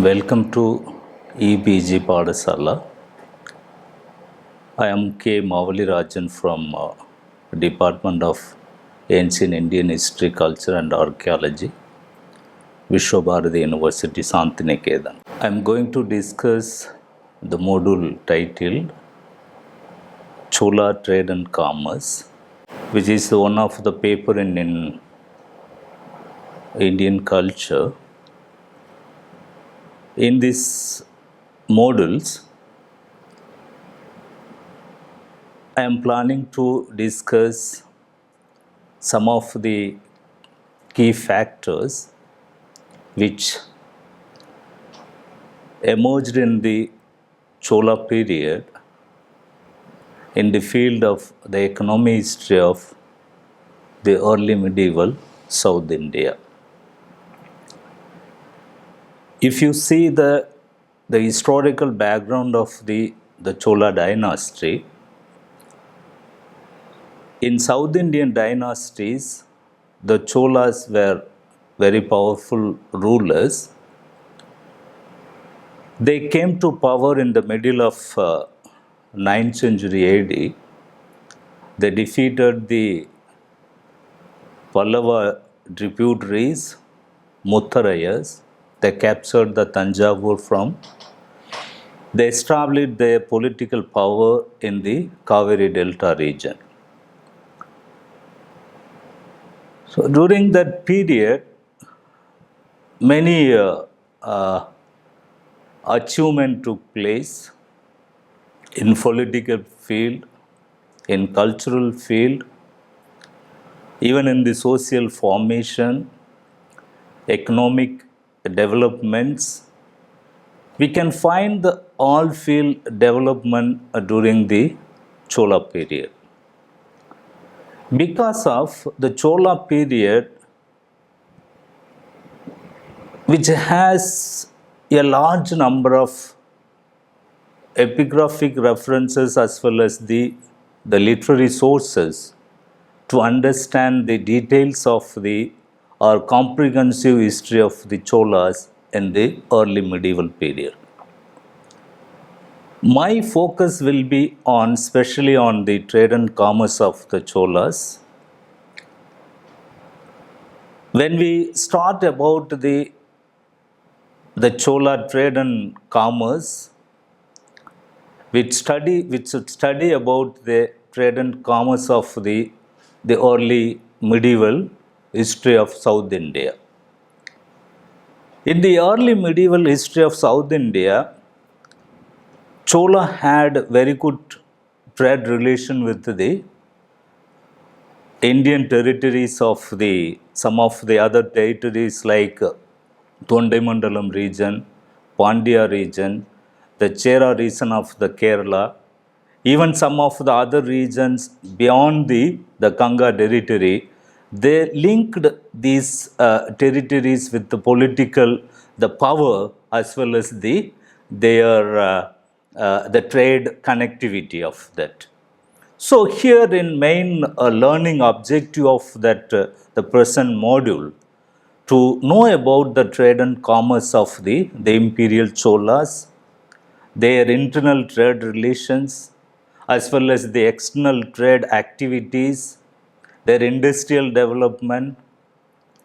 Welcome to EPG Padasala. I am K. Mavali Rajan from Department of Ancient Indian History, Culture and Archaeology, Vishwabharati University, Santiniketan. I am going to discuss the module titled Chola Trade and Commerce, which is one of the paper in Indian culture. In these modules, I am planning to discuss some of the key factors which emerged in the Chola period in the field of the economic history of the early medieval South India. If you see the historical background of the Chola dynasty, in South Indian dynasties, the Cholas were very powerful rulers. They came to power in the middle of 9th century AD. They defeated the Pallava tributaries, Muttarayas. They captured the Tanjavur from. They established their political power in the Kaveri Delta region. So during that period, many achievements took place in political field, in cultural field, even in the social formation, economic developments. We can find the all field development during the Chola period. Because of the Chola period, which has a large number of epigraphic references as well as the literary sources to understand the details of the or comprehensive history of the Cholas in the early medieval period. My focus will be on especially on the trade and commerce of the Cholas. When we start about the Chola trade and commerce, we should study about the trade and commerce of the early medieval history of South India. In the early medieval history of South India, Chola had very good trade relation with the Indian territories of some of the other territories like Thondaimandalam region, Pandya region, the Chera region of the Kerala, even some of the other regions beyond the Ganga territory. They linked these territories with the political, the power as well as the trade connectivity of that. So here in main learning objective of that the present module to know about the trade and commerce of the imperial Cholas, their internal trade relations as well as the external trade activities, their industrial development,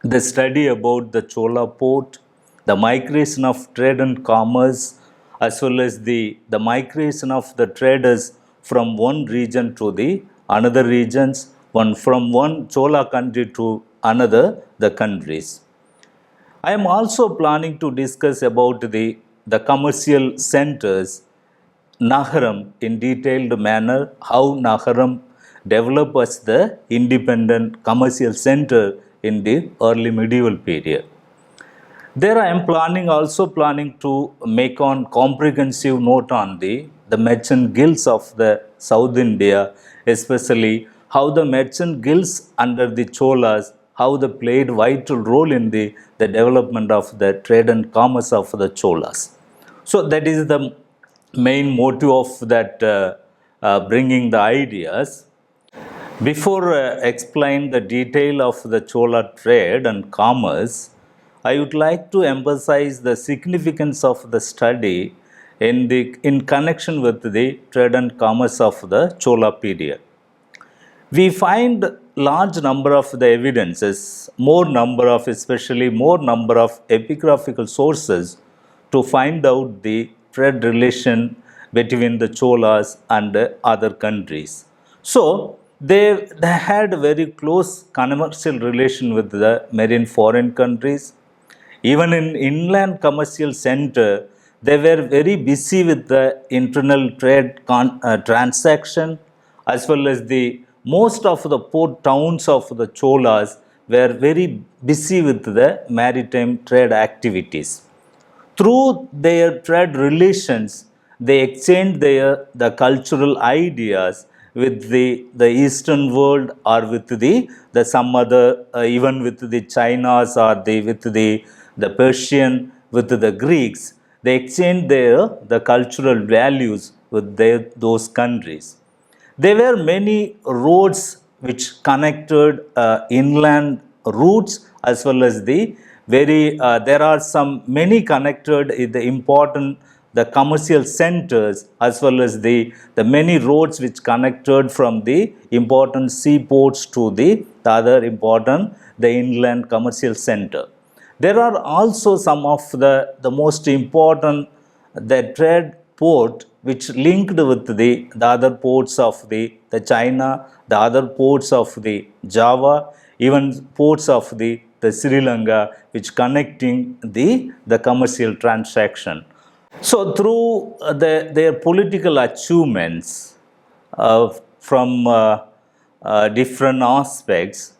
the study about the Chola port, the migration of trade and commerce, as well as the migration of the traders from one region to the another regions, from one Chola country to another the countries. I am also planning to discuss about the commercial centers, Nagaram in detailed manner, how Nagaram developed as the independent commercial center in the early medieval period. There I am also planning to make on comprehensive note on the merchant guilds of the South India, especially how the merchant guilds under the Cholas, how they played vital role in the development of the trade and commerce of the Cholas. So that is the main motive of that bringing the ideas. Before explain the detail of the Chola trade and commerce, I would like to emphasize the significance of the study in connection with the trade and commerce of the Chola period. We find large number of the evidences, especially more number of epigraphical sources to find out the trade relation between the Cholas and other countries. So they had very close commercial relation with the marine foreign countries. Even in inland commercial center, they were very busy with the internal trade transaction, as well as the most of the port towns of the Cholas were very busy with the maritime trade activities. Through their trade relations, they exchange the cultural ideas with the Eastern world, or with the some other, even with the Chinas, or with the Persian, with the Greeks. They exchange the cultural values with those countries. There were many roads which connected inland routes, as well as there are some many connected the important the commercial centers, as well as the many roads which connected from the important seaports to the other important the inland commercial center. There are also some of the most important the trade port which linked with the other ports of the China, the other ports of the Java, even ports of the Sri Lanka, which connecting the commercial transaction. So through their political achievements from different aspects,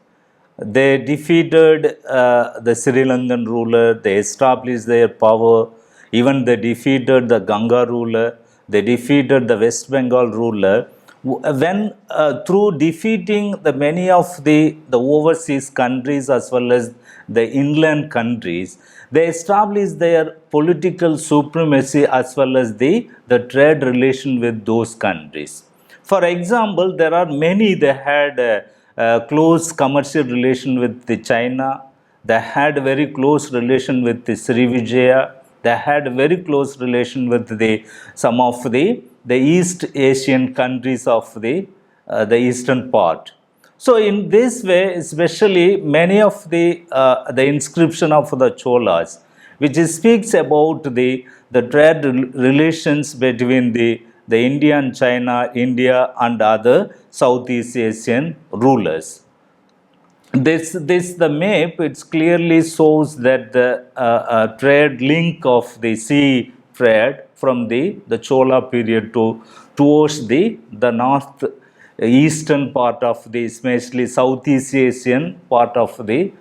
they defeated the Sri Lankan ruler, they established their power, even they defeated the Ganga ruler, they defeated the West Bengal ruler. When through defeating the many of the overseas countries, as well as the inland countries, they established their political supremacy, as well as the trade relation with those countries. For example, there are many, they had close commercial relation with the China. They had very close relation with the Srivijaya. They had very close relation with some of the East Asian countries of the eastern part. So in this way, especially many of the inscription of the Cholas, which speaks about the trade relations between the India and China, India and other Southeast Asian rulers. This the map, it clearly shows that the trade link of the sea trade from the Chola period towards the north eastern part of the especially Southeast Asian part of the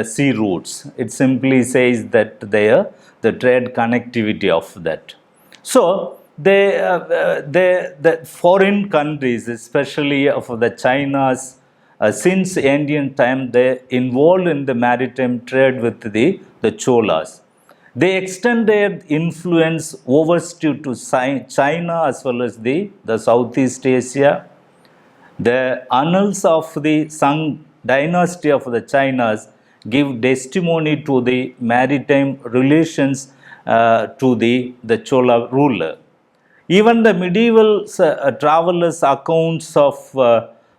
sea routes. It simply says that the trade connectivity of that. So the foreign countries, especially of the China's, since ancient time, they involved in the maritime trade with the Cholas. They extend their influence overseas to China, as well as the Southeast Asia. The annals of the Sung dynasty of the Chinas give testimony to the maritime relations to the Chola ruler. Even the medieval travelers' accounts of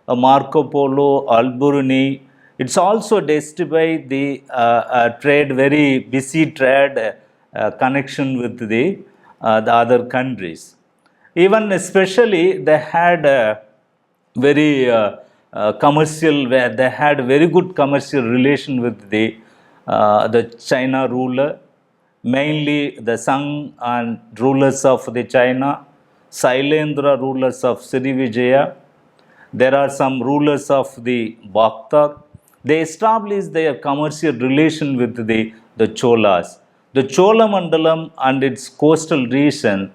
Marco Polo, Alberuni, it's also testify the trade, very busy trade connection with the other countries. Even especially they had very commercial, where they had very good commercial relation with the China ruler, mainly the Sung and rulers of the China, Sailendra rulers of Srivijaya. There are some rulers of the Bhakta. They established their commercial relation with the Cholas. The Chola Mandalam and its coastal region,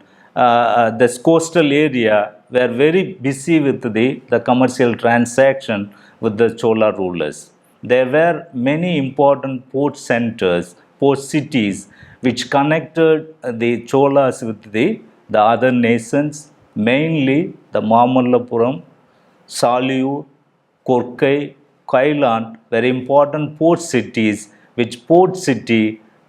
this coastal area, were very busy with the commercial transaction with the Chola rulers. There were many important port centers, port cities, which connected the Cholas with the other nations, mainly the Mamallapuram, Saliyur, Korkai, Kailan were important port cities which port city,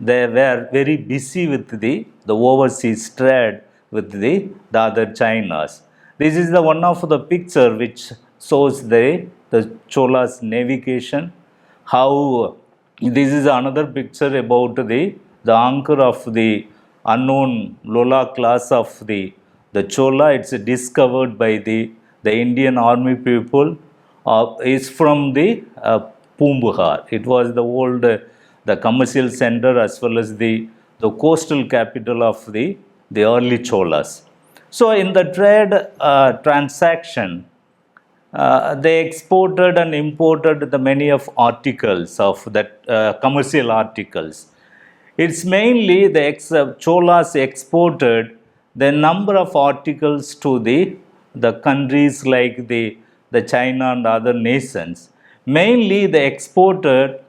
they were very busy with the overseas trade with the other Chinas. This is the one of the picture which shows the Cholas navigation, how this is another picture about the anchor of the unknown Lola class of the Chola. It's discovered by the Indian army people. Is from the Pumbhar. It was the old the commercial center as well as the coastal capital of the early Cholas. So in the trade transaction, they exported and imported the many of articles of that commercial articles. It's mainly the Cholas exported the number of articles to the countries like the China and other nations. Mainly they exported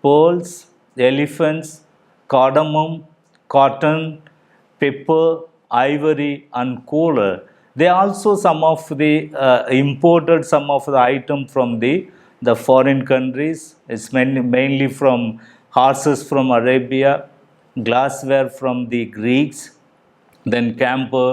pearls, elephants, cardamom, cotton, pepper, ivory, and coal. They also some of the imported some of the item from the foreign countries. It's mainly from horses from Arabia, glassware from the Greeks, then camphor,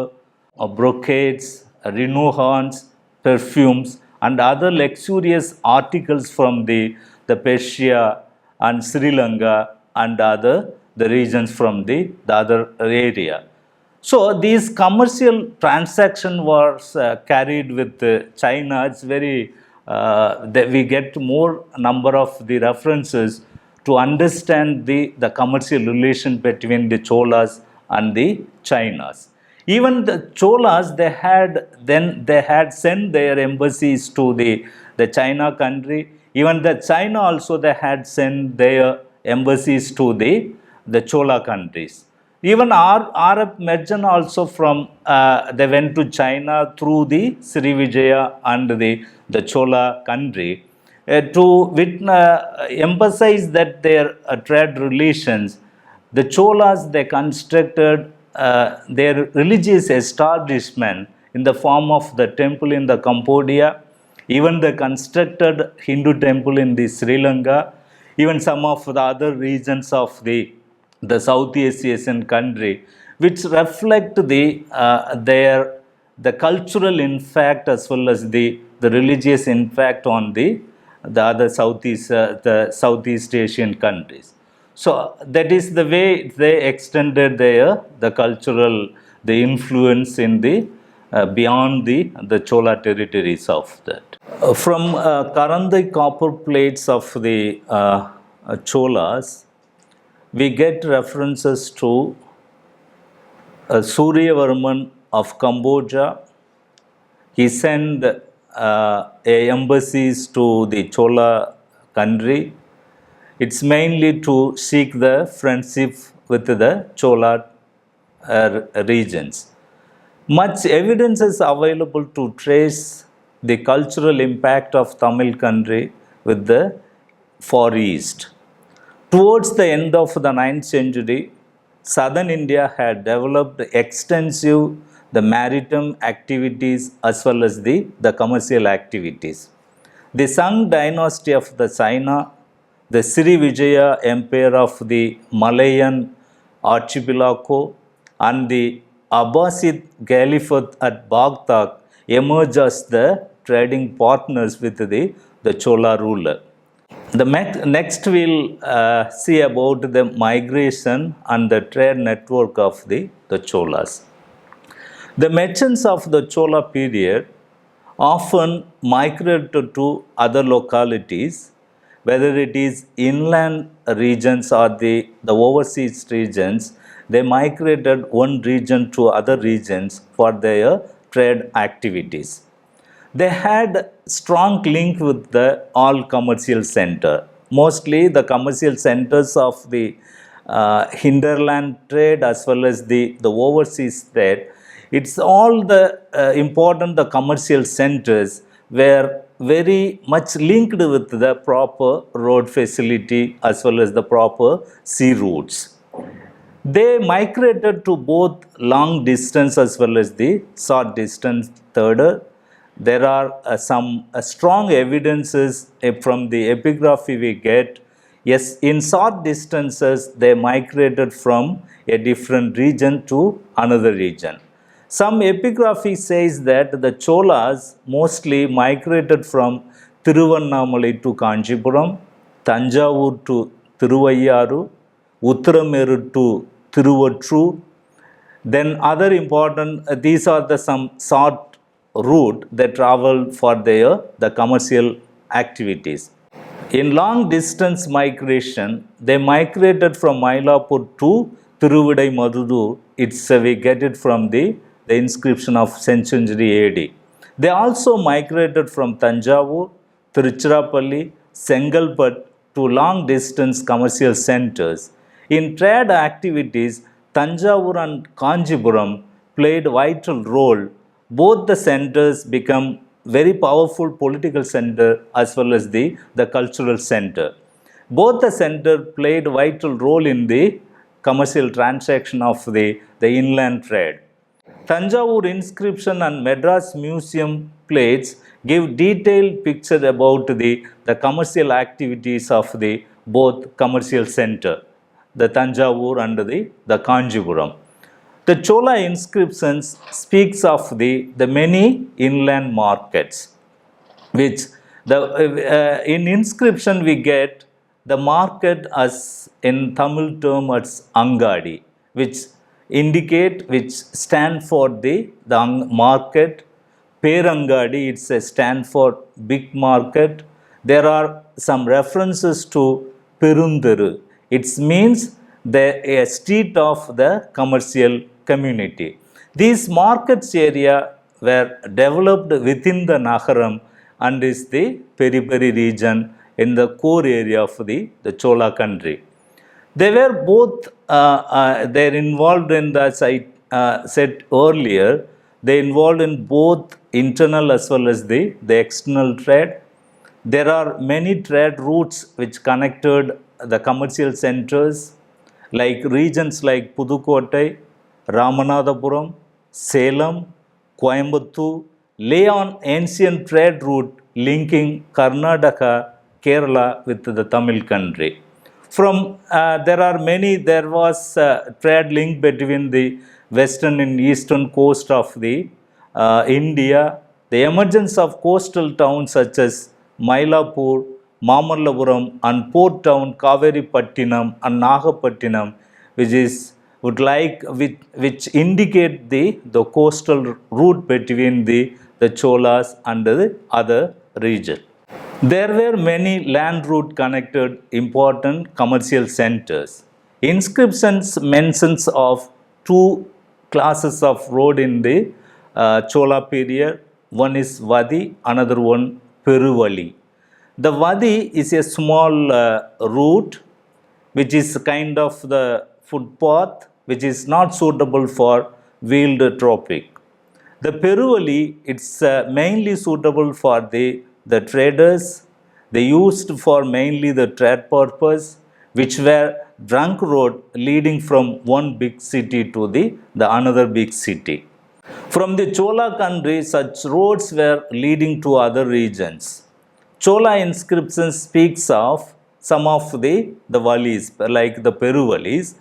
brocades, rhino horns, perfumes, and other luxurious articles from the Persia and Sri Lanka and other the regions from the other area. So these commercial transaction was carried with China. It's very we get more number of the references to understand the commercial relation between the Cholas and the Chinas. Even the Cholas, they had sent their embassies to the China country. Even the China also they had sent their embassies to the Chola countries. Even our Arab merchant also from they went to China through the Sri Vijaya and the Chola country to emphasize that their trade relations. The Cholas they constructed their religious establishment in the form of the temple in the Cambodia, even the constructed Hindu temple in the Sri Lanka, even some of the other regions of the Southeast Asian country, which reflect the cultural impact as well as the religious impact on the other Southeast Asian countries. So that is the way they extended the cultural the influence in the beyond the Chola territories of that. From Karandai copper plates of the Cholas, we get references to Suryavarman of Cambodia. He sent embassies to the Chola country. It's mainly to seek the friendship with the Chola regions. Much evidence is available to trace the cultural impact of Tamil country with the Far East. Towards the end of the 9th century, southern India had developed extensive the maritime activities as well as the commercial activities. The Sung dynasty of the China, the Sri Vijaya empire of the Malayan archipelago, and the Abbasid Caliphate at Baghdad emerged as the trading partners with the Chola ruler. The next we'll see about the migration and the trade network of the Cholas. The merchants of the Chola period often migrated to other localities, whether it is inland regions or the overseas regions. They migrated one region to other regions for their trade activities. They had strong link with the all commercial center. Mostly the commercial centers of the hinterland trade as well as the overseas trade. It's all the important the commercial centers were very much linked with the proper road facility as well as the proper sea routes. They migrated to both long distance as well as the short distance third. There are some strong evidences from the epigraphy we get Yes, in short distances, they migrated from a different region to another region. Some epigraphy says that the Cholas mostly migrated from Tiruvannamalai to Kanchipuram, Tanjavur to Tiruvayyaru, Uttarameru to Tiruvattrur. Then other important, these are the some short route they travel for their the commercial activities. In long distance migration, they migrated from Mylapore to Thiruvidaimarudu. We get it from the inscription of 10th century AD. They also migrated from Tanjavur, Tiruchirappalli, Sengalpet to long distance commercial centers. In trade activities, Tanjavur and Kanjipuram played vital role. Both the centers become very powerful political center as well as the cultural center. Both the center played vital role in the commercial transaction of the inland trade. Tanjavur inscription and Madras Museum plates give detailed picture about the commercial activities of the both commercial center, the Tanjavur and the Kanjipuram. The Chola inscriptions speaks of the many inland markets which in inscription we get the market as in Tamil term as Angadi, which which stand for the market. Perangadi, it's a stand for big market. There are some references to Perundaru. It means a street of the commercial community. These markets area were developed within the Nagaram and is the periphery region in the core area of the Chola country. They were both, they're involved in the, as I said earlier, they involved in both internal as well as the external trade. There are many trade routes which connected the commercial centers, like regions like Pudukkottai, Ramanathapuram, Salem, Coimbatore, lay on ancient trade route linking Karnataka, Kerala with the Tamil country. From there are many, there was trade link between the western and eastern coast of the India. The emergence of coastal towns such as Mylapore, Mamallapuram and port town Kaveripattinam and Nagapattinam, which is which indicate the coastal route between the Cholas and the other region. There were many land route connected important commercial centers. Inscriptions mentions of two classes of road in the Chola period. One is Vadi, another one Peruvali. The Vadi is a small route which is kind of the footpath which is not suitable for wheeled traffic. The Peruvali, it's mainly suitable for the traders. They used for mainly the trade purpose, which were trunk road leading from one big city to the another big city. From the Chola country, such roads were leading to other regions. Chola inscription speaks of some of the valleys, like the Peruvalis,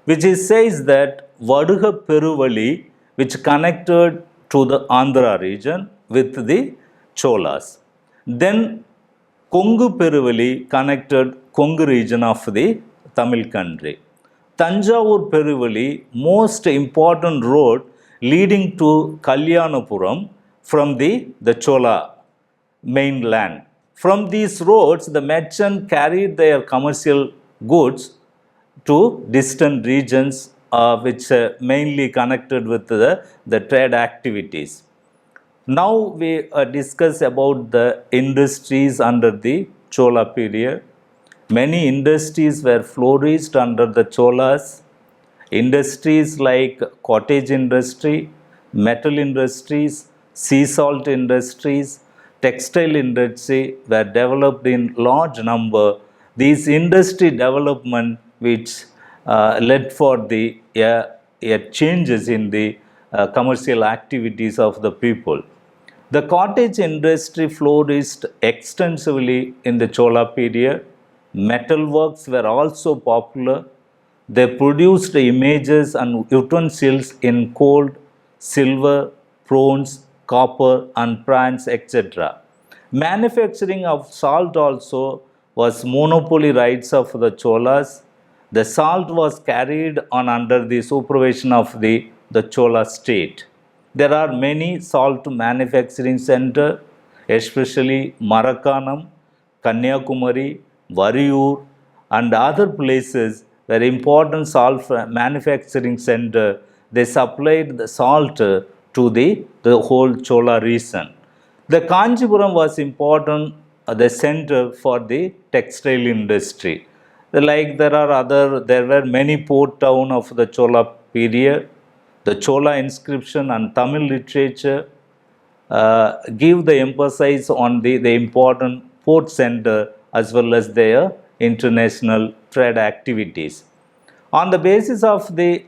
which says that Vaduga Peruvali, which connected to the Andhra region with the Cholas. Then Kongu Peruvali connected Kongu region of the Tamil country. Tanjavur Peruvali, most important road leading to Kalyanapuram from the Chola mainland. From these roads, the merchant carried their commercial goods to distant regions which mainly connected with the trade activities. Now we discuss about the industries under the Chola period. Many industries were flourished under the Cholas. Industries like cottage industry, metal industries, sea salt industries, textile industry were developed in large number. These industry development which led for the changes in the commercial activities of the people. The cottage industry flourished extensively in the Chola period. Metalworks were also popular. They produced images and utensils in gold, silver, bronze, copper, and bronze, etc. Manufacturing of salt also was monopoly rights of the Cholas. The salt was carried on under the supervision of the Chola state. There are many salt manufacturing centers, especially Marakanam, Kanyakumari, Variyur, and other places were important salt manufacturing center. They supplied the salt to the whole Chola region. The Kanchipuram was important, the center for the textile industry. Like there were many port town of the Chola period. The Chola inscription and Tamil literature give the emphasis on the important port center as well as their international trade activities. On the basis of the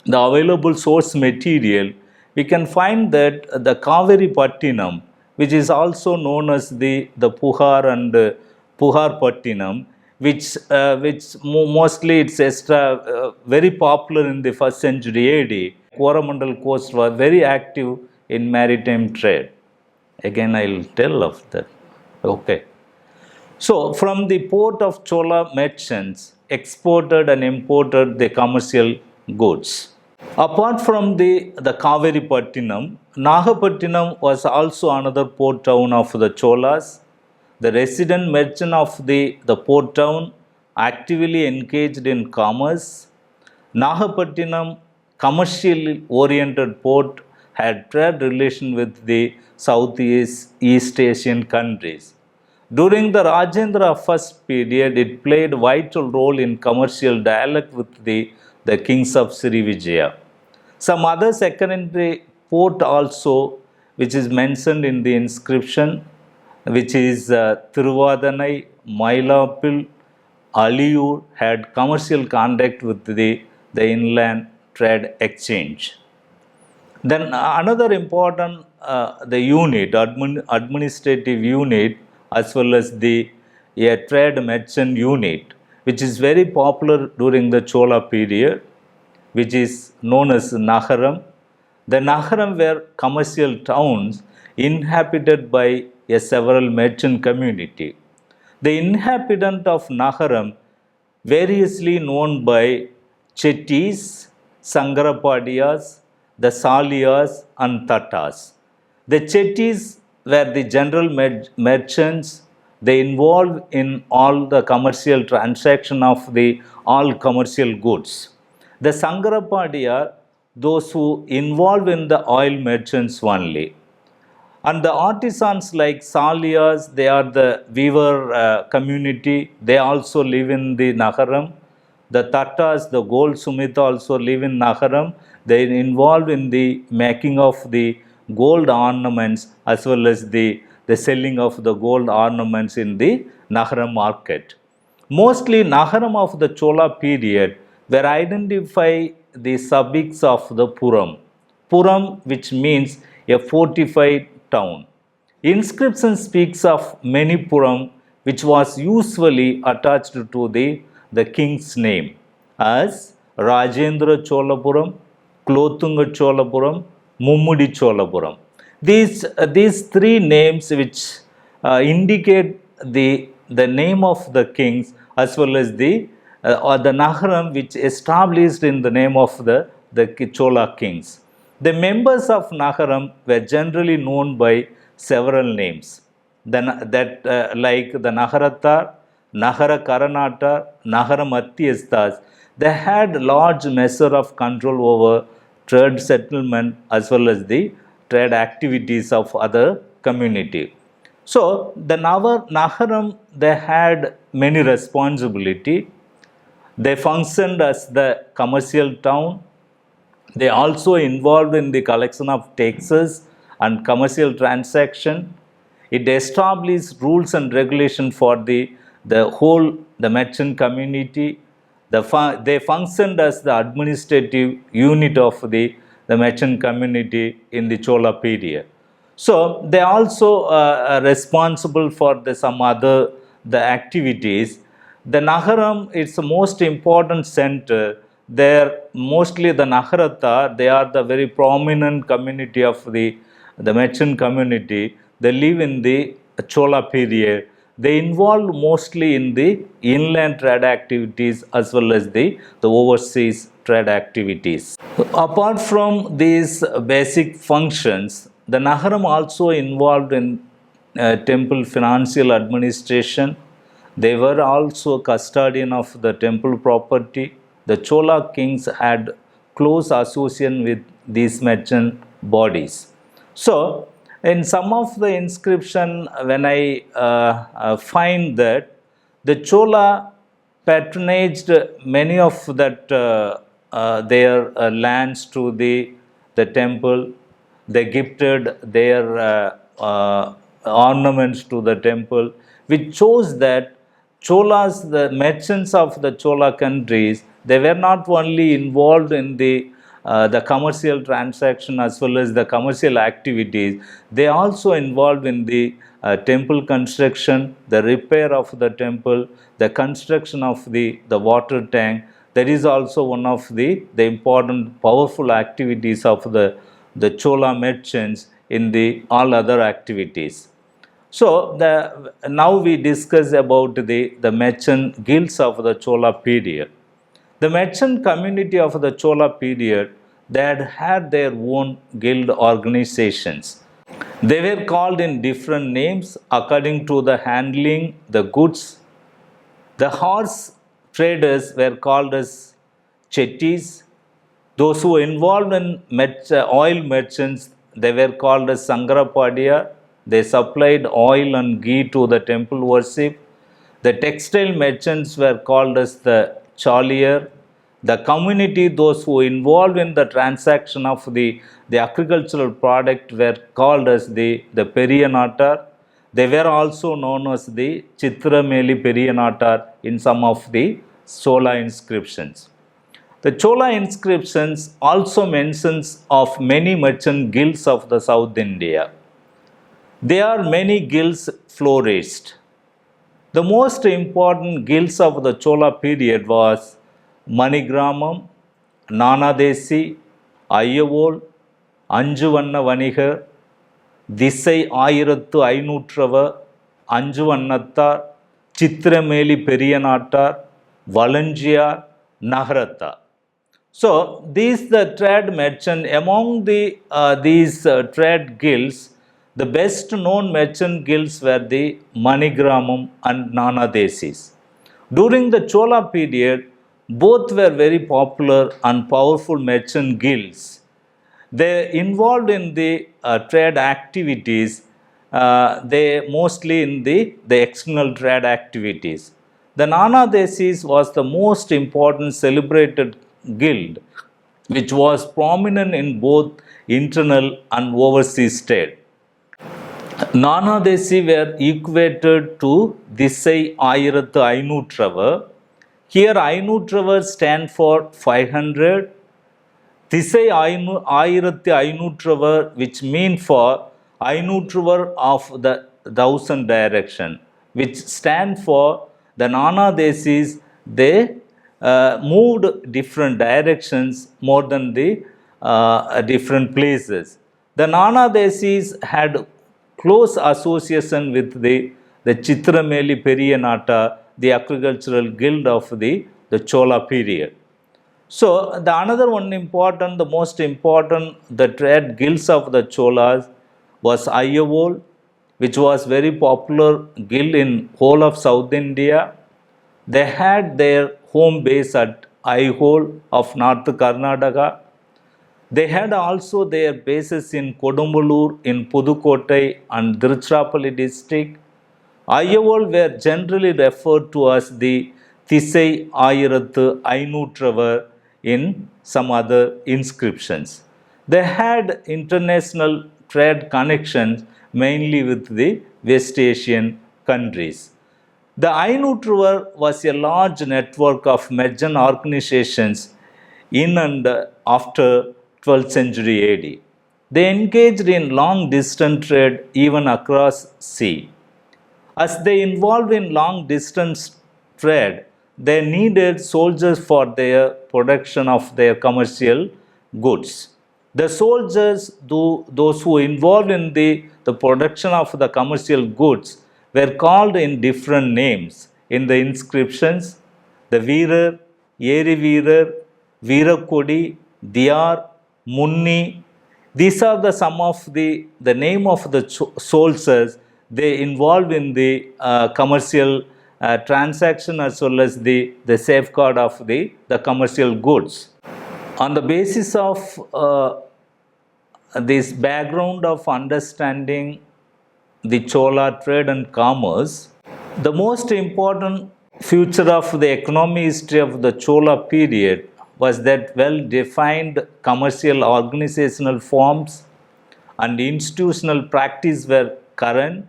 available source material, we can find that the Kaveri Pattinam, which is also known as the Puhar and Puhar Pattinam, which mostly it's very popular in the first century AD. Coromandel coast was very active in maritime trade. Again, I'll tell of that. Okay. So, from the port of Chola merchants exported and imported the commercial goods. Apart from the Kaveri Pattinam, Nagapattinam was also another port town of the Cholas. The resident merchant of the port town actively engaged in commerce. Nagapattinam, commercially oriented port, had trade relation with the Southeast East Asian countries. During the Rajendra first period, it played a vital role in commercial dialogue with the kings of Srivijaya. Some other secondary port also, which is mentioned in the inscription, which is Thiruvadanai, Mailapil, Aliyur, had commercial contact with the inland trade exchange. Then another important the unit, administrative unit, as well as the a trade merchant unit, which is very popular during the Chola period, which is known as Nagaram. The Nagaram were commercial towns inhabited by a several merchant community. The inhabitant of Nagaram, variously known by Chettis, Sangarapadiyas, the Saliyas, and Tatas. The Chettis were the general merchants. They involved in all the commercial transaction of the all commercial goods. The Sangarapadiyar, those who involved in the oil merchants only. And the artisans like Salias, they are the weaver community. They also live in the Nagaram. The Tattas, the gold Sumit also live in Nagaram. They are involved in the making of the gold ornaments as well as the selling of the gold ornaments in the Nagaram market. Mostly Nagaram of the Chola period were identify the suffix of the Puram. Puram, which means a fortified town. Inscription speaks of many Puram, which was usually attached to the king's name as Rajendra Cholapuram, Klothunga Cholapuram, Mummudi Cholapuram. These three names which indicate the name of the kings as well as the or the Nagaram which established in the name of the Chola kings. The members of Nagaram were generally known by several names. Like the Nagaratar, Nagara Karanatar, Nagara Matthyasthas, they had large measure of control over trade settlement as well as the trade activities of other community. So the Nagaram, they had many responsibility. They functioned as the commercial town. They also involved in the collection of taxes and commercial transaction. It established rules and regulation for the whole the merchant community. They functioned as the administrative unit of the merchant community in the Chola period. So they also are responsible for some other the activities The Nagaram, it's the most important center. There, mostly the Nagarata, they are the very prominent community of the merchant community. They live in the Chola period. They involved mostly in the inland trade activities as well as the overseas trade activities. Apart from these basic functions, the Nagaram also involved in temple financial administration. They were also custodian of the temple property. The Chola kings had close association with these merchant bodies. So, in some of the inscription, when I find that the Chola patronaged many of that their lands to the temple. They gifted their ornaments to the temple, which shows that Cholas, the merchants of the Chola countries, they were not only involved in the commercial transaction as well as the commercial activities, they also involved in the temple construction, the repair of the temple, the construction of the water tank. That is also one of the important powerful activities of the Chola merchants in the all other activities. So now we discuss about the merchant guilds of the Chola period. The merchant community of the Chola period, they had their own guild organizations. They were called in different names according to the handling the goods. The horse traders were called as chettis. Those who were involved in oil merchants, they were called as Sangarapadia. They supplied oil and ghee to the temple worship. The textile merchants were called as the Chalier. The community, those who were involved in the transaction of the agricultural product, were called as the Periyanatar. They were also known as the Chitrameli Periyanatar in some of the Chola inscriptions. The Chola inscriptions also mentions of many merchant guilds of the South India. There are many guilds flourished. The most important guilds of the Chola period was Manigramam, Nanadesi, Ayyavol, Anjuvanna Vanigar, திசை 1500 அஞ்சுவண்ணத்தார் சித்திரமேலி பெரியநாட்டார் வலஞ்சியார் நகரத்தார். So these the trade merchant among these trade guilds, the best known merchant guilds were the Manigramam and Nanadesis. During the Chola period, both were very popular and powerful merchant guilds. They involved in the trade activities. They mostly in the external trade activities. The Nana Desis was the most important celebrated guild, which was prominent in both internal and overseas trade. Nana Desi were equated to Disai Ayirath Ainutrava. Here Ainutrava stand for 500. திசை 1500 which mean for Ainnurruvar of the 1000 direction, which stand for the Nana Desis. They moved different directions more than the different places. The Nana Desis had close association with the Chitrameli Periyanata, the agricultural guild of the Chola period. So the another one important, the most important, the trade guilds of the Cholas was Ayyavol, which was very popular guild in whole of South India. They had their home base at Aihole of North Karnataka. They had also their bases in Kodumbalur, in Pudukkottai and Tiruchirappalli district. Ayyavol were generally referred to as the Tisai Ayirath Ainutravar in some other inscriptions. They had international trade connections mainly with the West Asian countries. The Ainutravar was a large network of merchant organizations in and after 12th century AD. They engaged in long distance trade even across sea. As they involved in long distance trade, they needed soldiers for their production of their commercial goods. The soldiers, those who involved in the production of the commercial goods, were called in different names in the inscriptions. The Veerar, Eri Veerar, Veerakodi, Diyar, Munni. These are the some of the name of the soldiers they involved in the commercial transaction as well as the safeguard of the commercial goods. On the basis of this background of understanding the Chola trade and commerce, the most important feature of the economic history of the Chola period was that well-defined commercial organizational forms and institutional practice were current,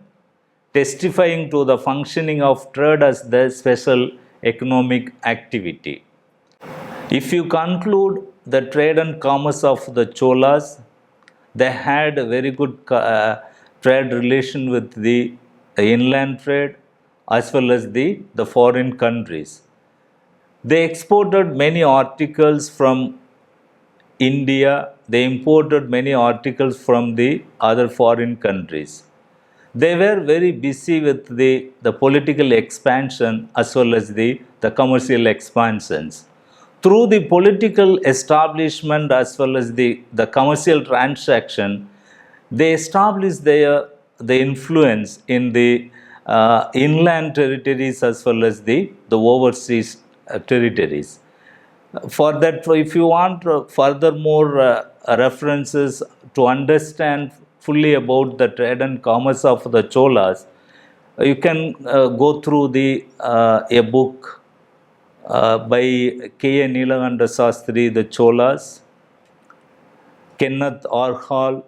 testifying to the functioning of trade as the special economic activity. If you conclude the trade and commerce of the Cholas, they had a very good trade relation with the inland trade as well as the foreign countries. They exported many articles from India, they imported many articles from the other foreign countries. They were very busy with the political expansion as well as the commercial expansions. Through the political establishment as well as the commercial transaction, they established the influence in the inland territories as well as the overseas territories. For that, if you want furthermore references to understand fully about the trade and commerce of the Cholas, you can go through a book by K.A. Nilakanta Sastri, The Cholas, Kenneth R. Hall,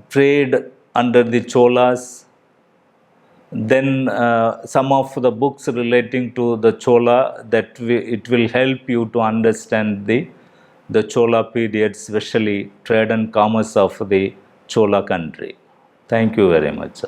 Trade under the Cholas, then some of the books relating to the Chola that it will help you to understand the Chola period, especially trade and commerce of the Chola country. Thank you very much.